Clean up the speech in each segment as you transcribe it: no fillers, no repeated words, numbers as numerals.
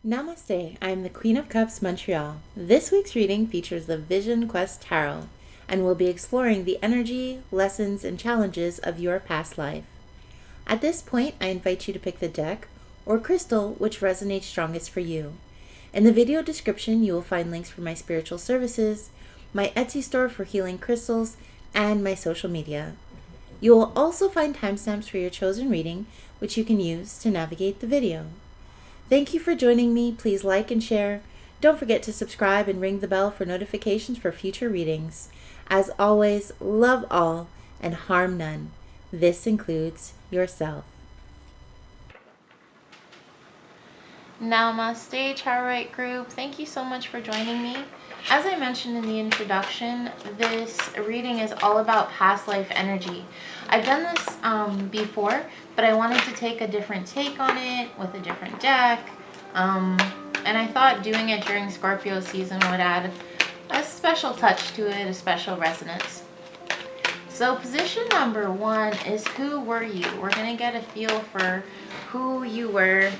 Namaste, I am the Queen of Cups Montreal. This week's reading features the Vision Quest Tarot and will be exploring the energy, lessons, and challenges of your past life. At this point, I invite you to pick the deck or crystal which resonates strongest for you. In the video description, you will find links for my spiritual services, my Etsy store for healing crystals, and my social media. You will also find timestamps for your chosen reading, which you can use to navigate the video. Thank you for joining me. Please like and share. Don't forget to subscribe and ring the bell for notifications for future readings. As always, love all and harm none. This includes yourself. Namaste, Charoite group. Thank you so much for joining me. As I mentioned in the introduction, this reading is all about past life energy. I've done this before, but I wanted to take a different take on it with a different deck. And I thought doing it during Scorpio season would add a special touch to it, a special resonance. So position number 1 is who were you? We're going to get a feel for who you were,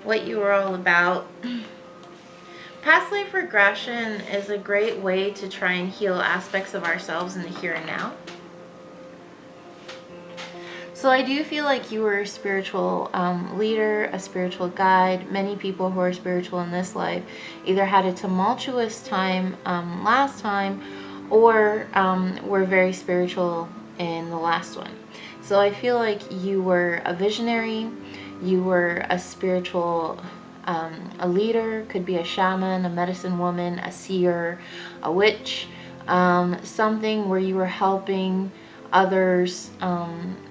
what you were all about. Past life regression is a great way to try and heal aspects of ourselves in the here and now. So I do feel like you were a spiritual leader, a spiritual guide. Many people who are spiritual in this life either had a tumultuous time last time or were very spiritual in the last one. So I feel like you were a visionary, you were a spiritual a leader, could be a shaman, a medicine woman, a seer, a witch, something where you were helping others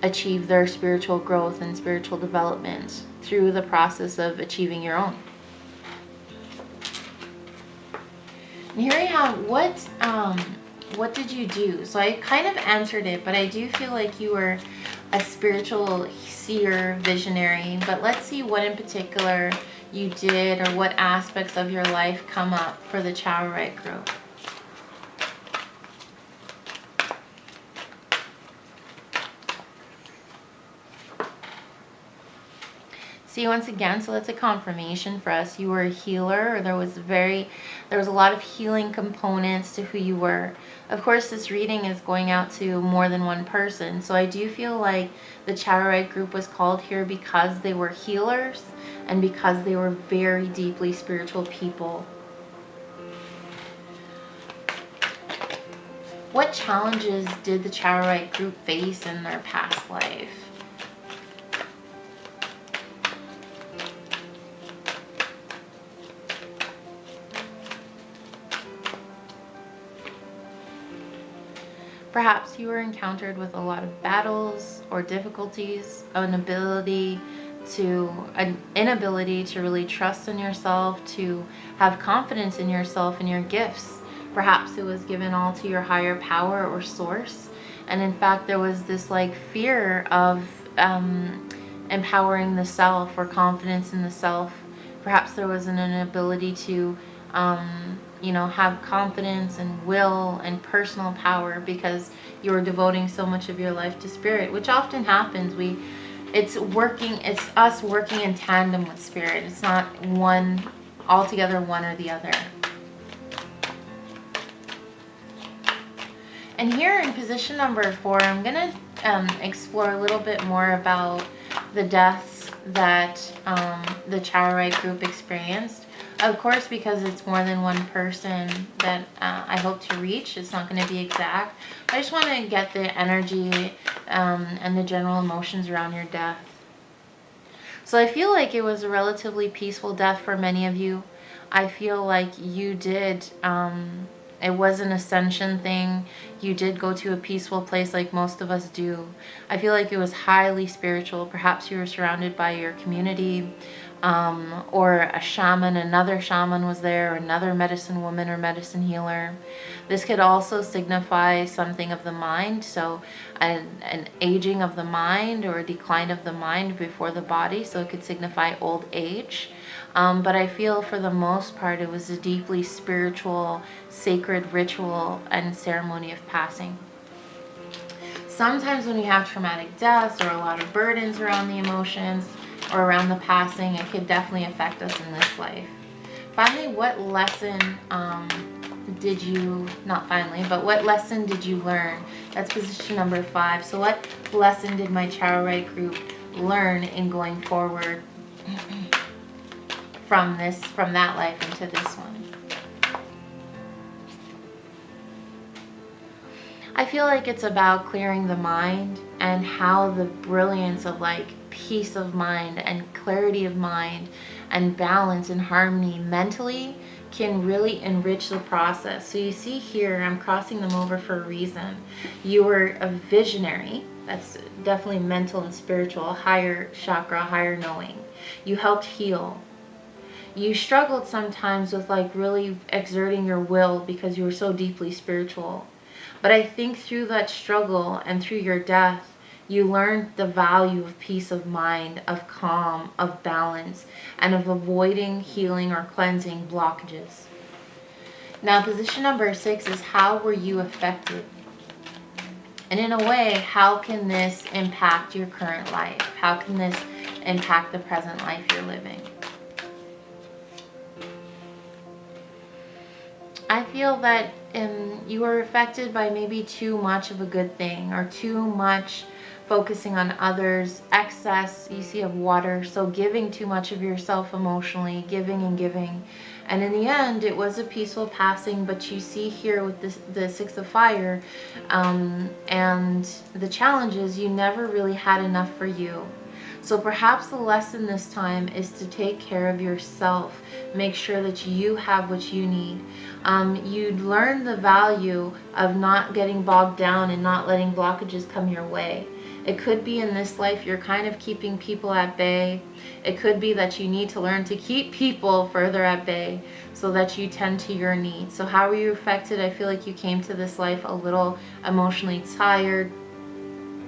achieve their spiritual growth and spiritual development through the process of achieving your own. And here I have what did you do? So I kind of answered it, but I do feel like you were a spiritual seer, visionary. But let's see what in particular you did or what aspects of your life come up for the Charoite group. See, once again, so that's a confirmation for us. You were a healer, or there was a lot of healing components to who you were. Of course, this reading is going out to more than one person. So I do feel like the Charoite group was called here because they were healers and because they were very deeply spiritual people. What challenges did the Charoite group face in their past life? Perhaps you were encountered with a lot of battles or difficulties, an inability to really trust in yourself, to have confidence in yourself and your gifts. Perhaps it was given all to your higher power or source. And in fact, there was this like fear of empowering the self or confidence in the self. Perhaps there was an inability to have confidence and will and personal power because you're devoting so much of your life to spirit, which often happens. It's us working in tandem with spirit. It's not altogether one or the other. And here in position number 4, I'm going to explore a little bit more about the deaths that the Charoite group experienced. Of course, because it's more than one person that I hope to reach, it's not going to be exact. But I just want to get the energy and the general emotions around your death. So I feel like it was a relatively peaceful death for many of you. I feel like you did, it was an ascension thing. You did go to a peaceful place like most of us do. I feel like it was highly spiritual. Perhaps you were surrounded by your community. Or a shaman, another shaman was there, or another medicine woman or medicine healer. This could also signify something of the mind, so an aging of the mind or a decline of the mind before the body, so it could signify old age. But I feel for the most part it was a deeply spiritual, sacred ritual and ceremony of passing. Sometimes when we have traumatic deaths or a lot of burdens around the emotions, or around the passing. It could definitely affect us in this life. Finally, what lesson did you, not finally, but what lesson did you learn? That's position number 5. So what lesson did my Charoite group learn in going forward from that life into this one? I feel like it's about clearing the mind and how the brilliance of like peace of mind and clarity of mind and balance and harmony mentally can really enrich the process. So you see here, I'm crossing them over for a reason. You were a visionary. That's definitely mental and spiritual, higher chakra, higher knowing. You helped heal. You struggled sometimes with like really exerting your will because you were so deeply spiritual. But I think through that struggle and through your death, you learned the value of peace of mind, of calm, of balance, and of avoiding, healing, or cleansing blockages. Now, position number 6 is how were you affected? And in a way, how can this impact your current life? How can this impact the present life you're living? I feel that you were affected by maybe too much of a good thing, or too much focusing on others, excess, you see, of water, so giving too much of yourself emotionally, giving and giving. And in the end, it was a peaceful passing, but you see here with the 6 of fire and the challenges, you never really had enough for you. So perhaps the lesson this time is to take care of yourself. Make sure that you have what you need. You'd learn the value of not getting bogged down and not letting blockages come your way. It could be in this life you're kind of keeping people at bay. It could be that you need to learn to keep people further at bay so that you tend to your needs. So how were you affected? I feel like you came to this life a little emotionally tired,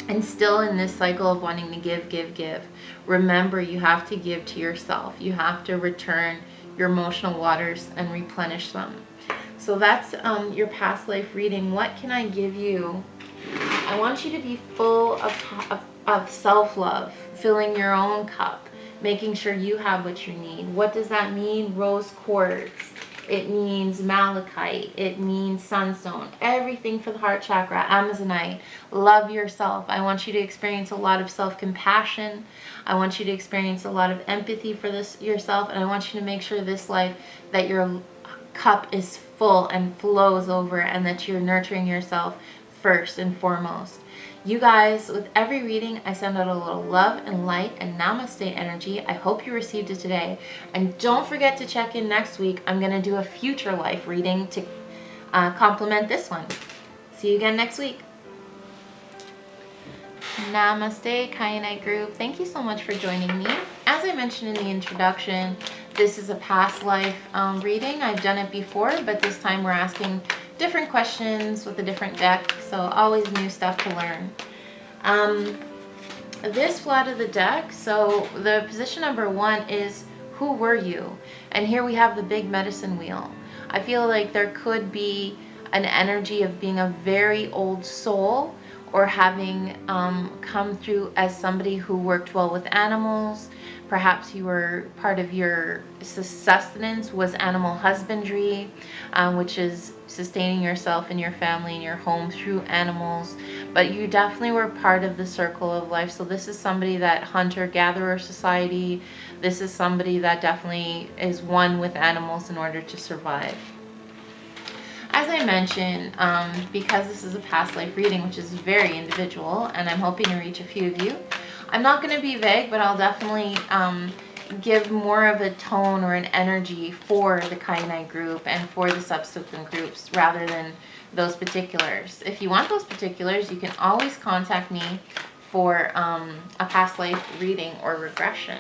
and still in this cycle of wanting to give, give, give. Remember, you have to give to yourself. You have to return your emotional waters and replenish them. So that's your past life reading. What can I give you? I want you to be full of self-love, filling your own cup, making sure you have what you need. What does that mean? Rose quartz. It means malachite. It means sunstone. Everything for the heart chakra. Amazonite. Love yourself. I want you to experience a lot of self-compassion. I want you to experience a lot of empathy for yourself. And I want you to make sure this life that your cup is full and flows over, and that you're nurturing yourself first and foremost. You guys, with every reading, I send out a little love and light and namaste energy. I hope you received it today. And don't forget to check in next week. I'm going to do a future life reading to complement this one. See you again next week. Namaste, Kyanite group. Thank you so much for joining me. As I mentioned in the introduction, this is a past life reading. I've done it before, but this time we're asking different questions with a different deck, so always new stuff to learn. This flat of the deck, so the position number 1 is who were you? And here we have the big medicine wheel. I feel like there could be an energy of being a very old soul, or having come through as somebody who worked well with animals. Perhaps you were part of your sustenance was animal husbandry, which is sustaining yourself and your family and your home through animals. But you definitely were part of the circle of life. So this is somebody that hunter-gatherer society. This is somebody that definitely is one with animals in order to survive. As I mentioned, because this is a past life reading, which is very individual, and I'm hoping to reach a few of you, I'm not going to be vague, but I'll definitely give more of a tone or an energy for the Kyanite group and for the subsequent groups rather than those particulars. If you want those particulars, you can always contact me for a past life reading or regression.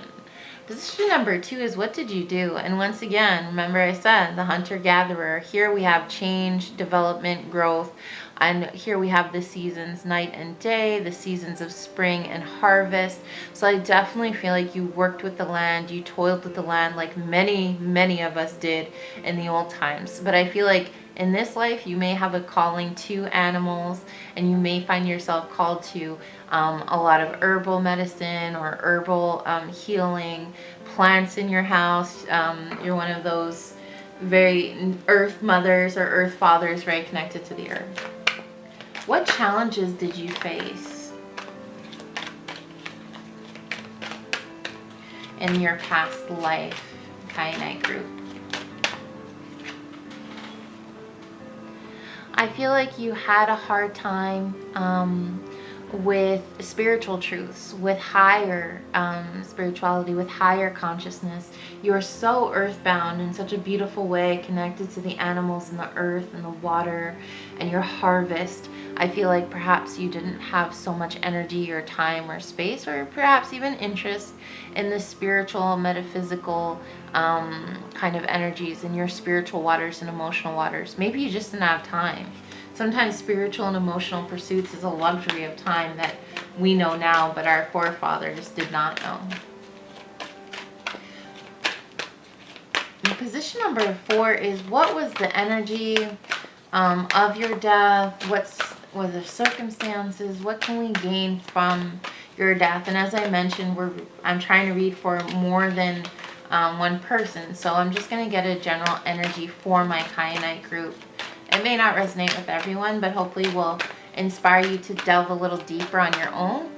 Position number 2 is what did you do? And once again, remember I said the hunter-gatherer. Here we have change, development, growth. And here we have the seasons, night and day, the seasons of spring and harvest. So I definitely feel like you worked with the land, you toiled with the land like many, many of us did in the old times. But I feel like In this life, you may have a calling to animals, and you may find yourself called to a lot of herbal medicine or herbal healing, plants in your house. You're one of those very earth mothers or earth fathers, very connected to the earth. What challenges did you face in your past life, Kyanite group? I feel like you had a hard time with spiritual truths, with higher spirituality, with higher consciousness. You are so earthbound in such a beautiful way, connected to the animals and the earth and the water and your harvest. I feel like perhaps you didn't have so much energy or time or space, or perhaps even interest in the spiritual, metaphysical kind of energies in your spiritual waters and emotional waters. Maybe you just didn't have time. Sometimes spiritual and emotional pursuits is a luxury of time that we know now, but our forefathers did not know. And position number 4 is, what was the energy of your death? What were the circumstances? What can we gain from your death? And as I mentioned, I'm trying to read for more than one person, so I'm just going to get a general energy for my Kyanite group. It may not resonate with everyone, but hopefully will inspire you to delve a little deeper on your own.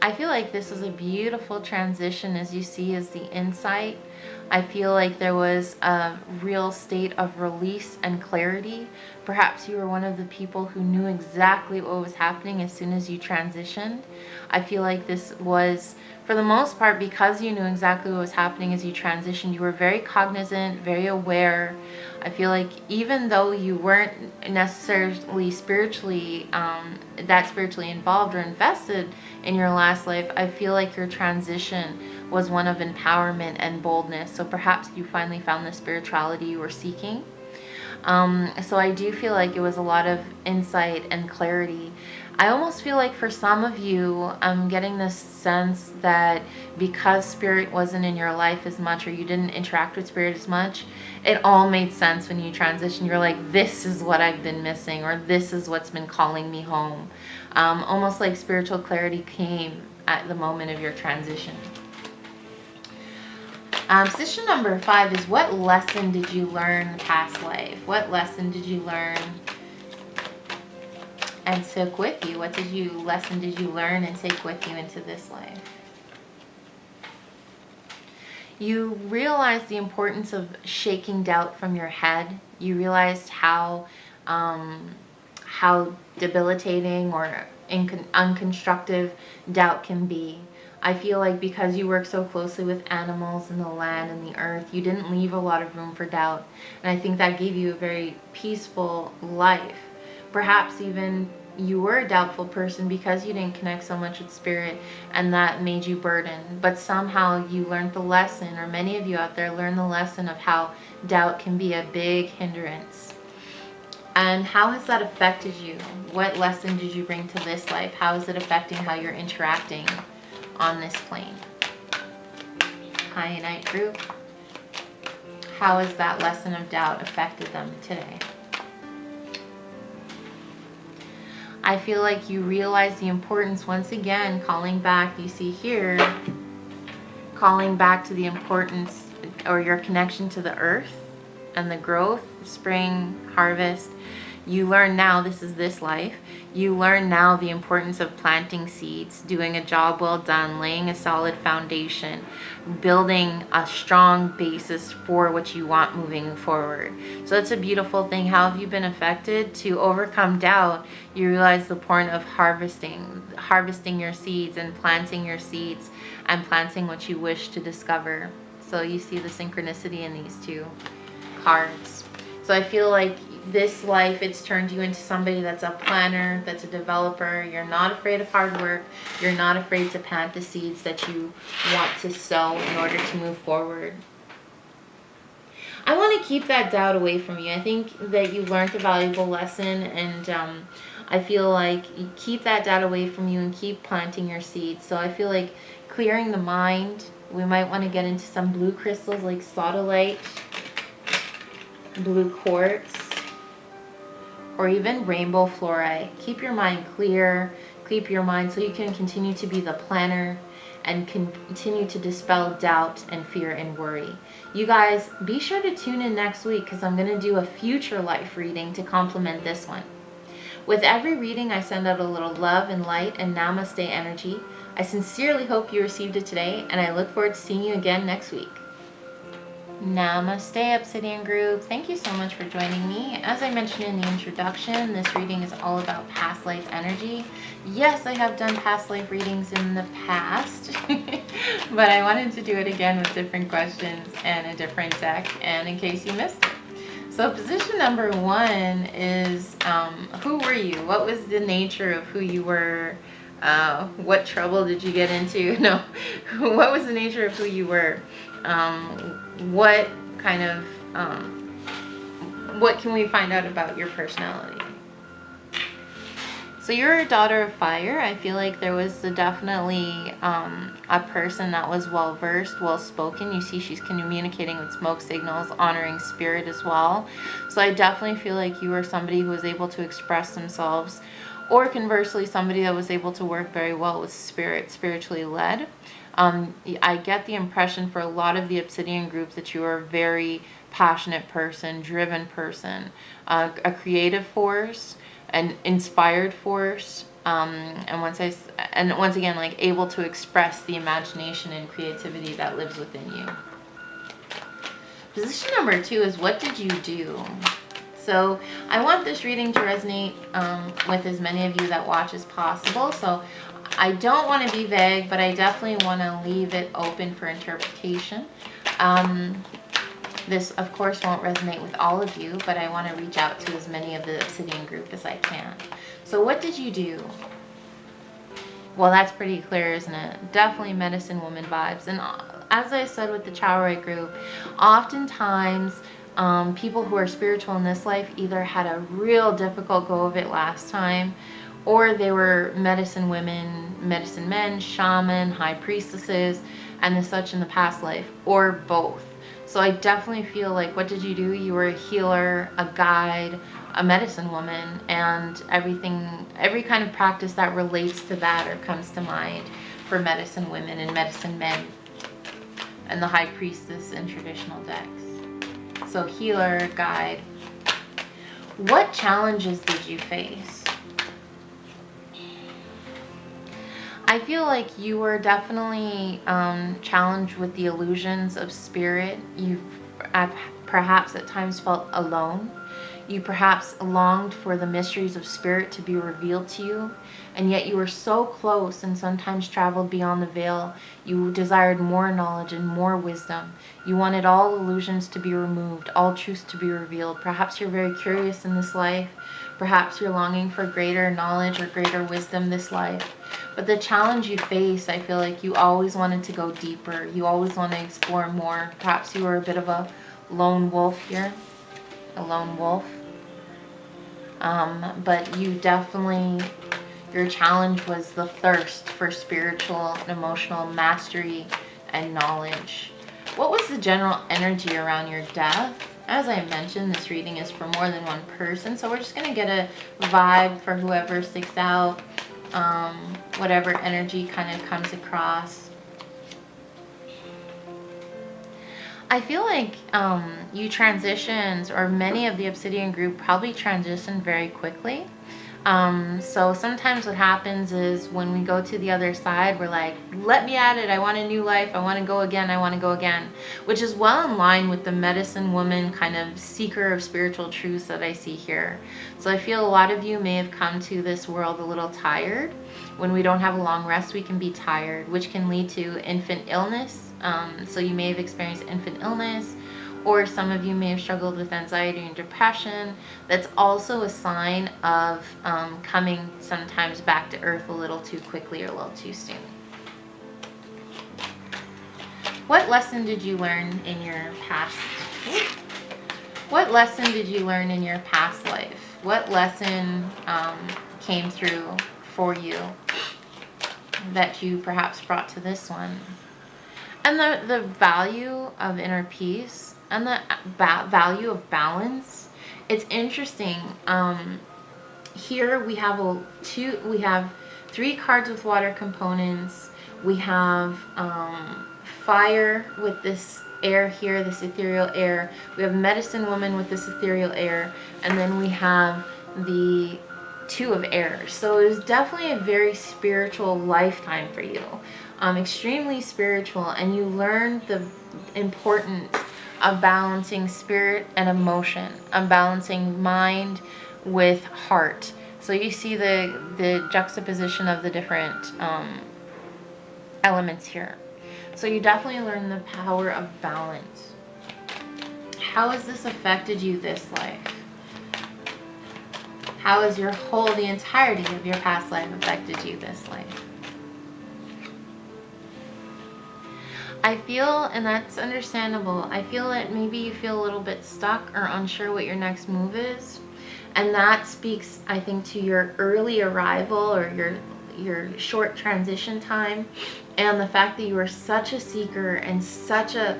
I feel like this is a beautiful transition, as you see, as the insight. I feel like there was a real state of release and clarity. Perhaps you were one of the people who knew exactly what was happening as soon as you transitioned. I feel like this was, for the most part, because you knew exactly what was happening as you transitioned, you were very cognizant, very aware. I feel like even though you weren't necessarily spiritually, that spiritually involved or invested in your last life, I feel like your transition was one of empowerment and boldness. So perhaps you finally found the spirituality you were seeking. So I do feel like it was a lot of insight and clarity. I almost feel like for some of you, I'm getting this sense that because spirit wasn't in your life as much, or you didn't interact with spirit as much, it all made sense when you transitioned. You're like, this is what I've been missing, or this is what's been calling me home. Almost like spiritual clarity came at the moment of your transition. Position number 5 is, what lesson did you learn past life? What lesson did you learn and took with you? What lesson did you learn and take with you into this life? You realized the importance of shaking doubt from your head. You realized how debilitating or unconstructive doubt can be. I feel like because you work so closely with animals and the land and the earth, you didn't leave a lot of room for doubt. And I think that gave you a very peaceful life. Perhaps even you were a doubtful person because you didn't connect so much with spirit, and that made you burdened. But somehow you learned the lesson, or many of you out there learned the lesson of how doubt can be a big hindrance. And how has that affected you? What lesson did you bring to this life? How is it affecting how you're interacting on this plane? Kyanite group, how has that lesson of doubt affected them today? I feel like you realize the importance, once again, calling back, you see here, calling back to the importance or your connection to the earth and the growth, spring, harvest. You learn now, this is this life, you learn now the importance of planting seeds, doing a job well done, laying a solid foundation, building a strong basis for what you want moving forward. So it's a beautiful thing. How have you been affected? To overcome doubt, you realize the point of harvesting your seeds and planting your seeds and planting what you wish to discover. So you see the synchronicity in these two cards. So I feel like this life, it's turned you into somebody that's a planner, that's a developer. You're not afraid of hard work. You're not afraid to plant the seeds that you want to sow in order to move forward. I want to keep that doubt away from you. I think that you learned a valuable lesson, and I feel like you keep that doubt away from you and keep planting your seeds. So I feel like clearing the mind, we might want to get into some blue crystals like sodalite. blue quartz, or even rainbow fluorite. Keep your mind clear, keep your mind so you can continue to be the planner and continue to dispel doubt and fear and worry. You guys, be sure to tune in next week because I'm going to do a future life reading to complement this one. With every reading, I send out a little love and light and namaste energy. I sincerely hope you received it today, and I look forward to seeing you again next week. Namaste, Obsidian Group. Thank you so much for joining me. As I mentioned in the introduction, this reading is all about past life energy. Yes, I have done past life readings in the past, but I wanted to do it again with different questions and a different deck, and in case you missed it. So position number 1 is who were you? What was the nature of who you were? What trouble did you get into? No, what was the nature of who you were? What kind of, what can we find out about your personality? So you're a daughter of fire. I feel like there was definitely a person that was well-versed, well-spoken. You see she's communicating with smoke signals, honoring spirit as well. So I definitely feel like you were somebody who was able to express themselves, or conversely, somebody that was able to work very well with spirit, spiritually led. I get the impression for a lot of the Obsidian group that you are a very passionate person, driven person, a creative force, an inspired force, and once again, like able to express the imagination and creativity that lives within you. Position number 2 is what did you do? So I want this reading to resonate with as many of you that watch as possible. So I don't want to be vague, but I definitely want to leave it open for interpretation. This, of course, won't resonate with all of you, but I want to reach out to as many of the Obsidian group as I can. So what did you do? Well, that's pretty clear, isn't it? Definitely medicine woman vibes. And as I said with the Charoite group, oftentimes people who are spiritual in this life either had a real difficult go of it last time, or they were medicine women, medicine men, shaman, high priestesses, and the such in the past life, or both. So I definitely feel like, what did you do? You were a healer, a guide, a medicine woman, and every kind of practice that relates to that or comes to mind for medicine women and medicine men and the high priestess in traditional decks. So healer, guide. What challenges did you face? I feel like you were definitely challenged with the illusions of spirit. You perhaps at times felt alone. You perhaps longed for the mysteries of spirit to be revealed to you, and yet you were so close and sometimes traveled beyond the veil. You desired more knowledge and more wisdom. You wanted all illusions to be removed, all truths to be revealed. Perhaps you're very curious in this life. Perhaps you're longing for greater knowledge or greater wisdom this life. But the challenge you face, I feel like you always wanted to go deeper. You always want to explore more. Perhaps you were a bit of a lone wolf here. A lone wolf. But you definitely, your challenge was the thirst for spiritual and emotional mastery and knowledge. What was the general energy around your death? As I mentioned, this reading is for more than one person, so we're just going to get a vibe for whoever sticks out, whatever energy kind of comes across. I feel like you transitioned, or many of the Obsidian group probably transitioned very quickly. So sometimes what happens is when we go to the other side, we're like, let me at it. I want a new life. I want to go again. I want to go again, which is well in line with the medicine woman kind of seeker of spiritual truths that I see here. So I feel a lot of you may have come to this world a little tired. When we don't have a long rest, we can be tired, which can lead to infant illness. So you may have experienced infant illness, or some of you may have struggled with anxiety and depression. That's also a sign of coming sometimes back to earth a little too quickly or a little too soon. What lesson did you learn in your past? What lesson did you learn in your past life? What lesson came through for you that you perhaps brought to this one? And the value of inner peace. and the value of balance, it's interesting. Here we have 3 cards with water components. We have fire with this air here, this ethereal air. We have medicine woman with this ethereal air, and then we have the 2 of air. So it was definitely a very spiritual lifetime for you, extremely spiritual, and you learned the importance of balancing spirit and emotion, of balancing mind with heart. So you see the juxtaposition of the different elements here. So you definitely learn the power of balance. How has this affected you this life? How has the entirety of your past life affected you this life? I feel, and that's understandable, I feel that maybe you feel a little bit stuck or unsure what your next move is. And that speaks, I think, to your early arrival or your short transition time, and the fact that you were such a seeker and such a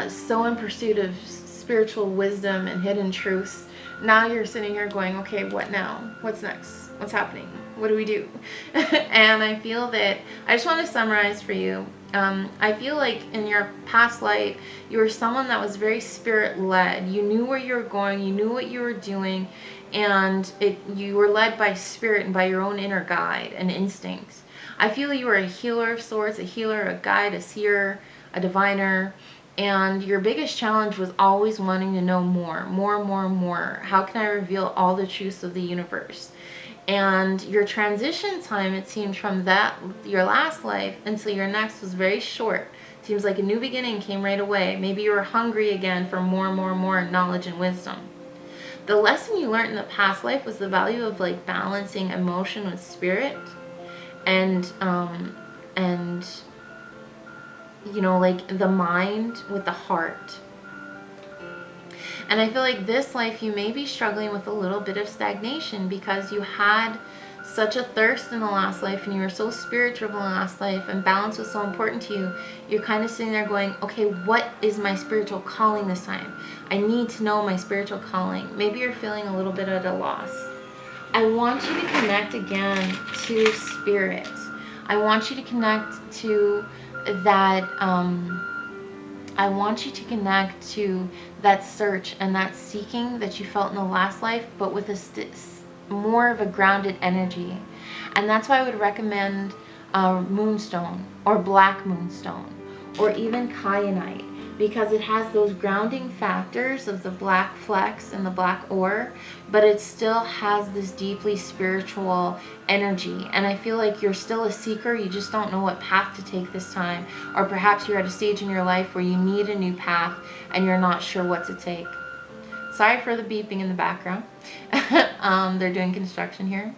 so in pursuit of spiritual wisdom and hidden truths. Now you're sitting here going, okay, what now? What's next? What's happening? What do we do? And I feel that, I just want to summarize for you. I feel like in your past life, you were someone that was very spirit-led. You knew where you were going, you knew what you were doing, and you were led by spirit and by your own inner guide and instincts. I feel you were a healer of sorts, a healer, a guide, a seer, a diviner, and your biggest challenge was always wanting to know more. How can I reveal all the truths of the universe? And your transition time, it seems, from your last life until your next was very short. Seems like a new beginning came right away. Maybe you were hungry again for more knowledge and wisdom. The lesson you learned in the past life was the value of like balancing emotion with spirit, and you know, like the mind with the heart. And I feel like this life you may be struggling with a little bit of stagnation because you had such a thirst in the last life and you were so spiritual in the last life and balance was so important to you. You're kind of sitting there going, okay, what is my spiritual calling this time? I need to know my spiritual calling. Maybe you're feeling a little bit at a loss. I want you to connect again to spirit. I want you to connect to that, I want you to connect to that search and that seeking that you felt in the last life, but with a more of a grounded energy. And that's why I would recommend moonstone or black moonstone or even kyanite, because it has those grounding factors of the black flecks and the black ore, but it still has this deeply spiritual energy. And I feel like you're still a seeker, you just don't know what path to take this time, or perhaps you're at a stage in your life where you need a new path and you're not sure what to take. Sorry for the beeping in the background. They're doing construction here.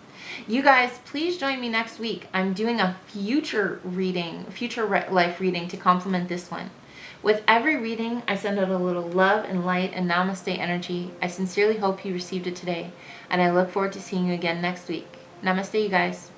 You guys, please join me next week. I'm doing a future life reading to complement this one. With every reading, I send out a little love and light and namaste energy. I sincerely hope you received it today, and I look forward to seeing you again next week. Namaste, you guys.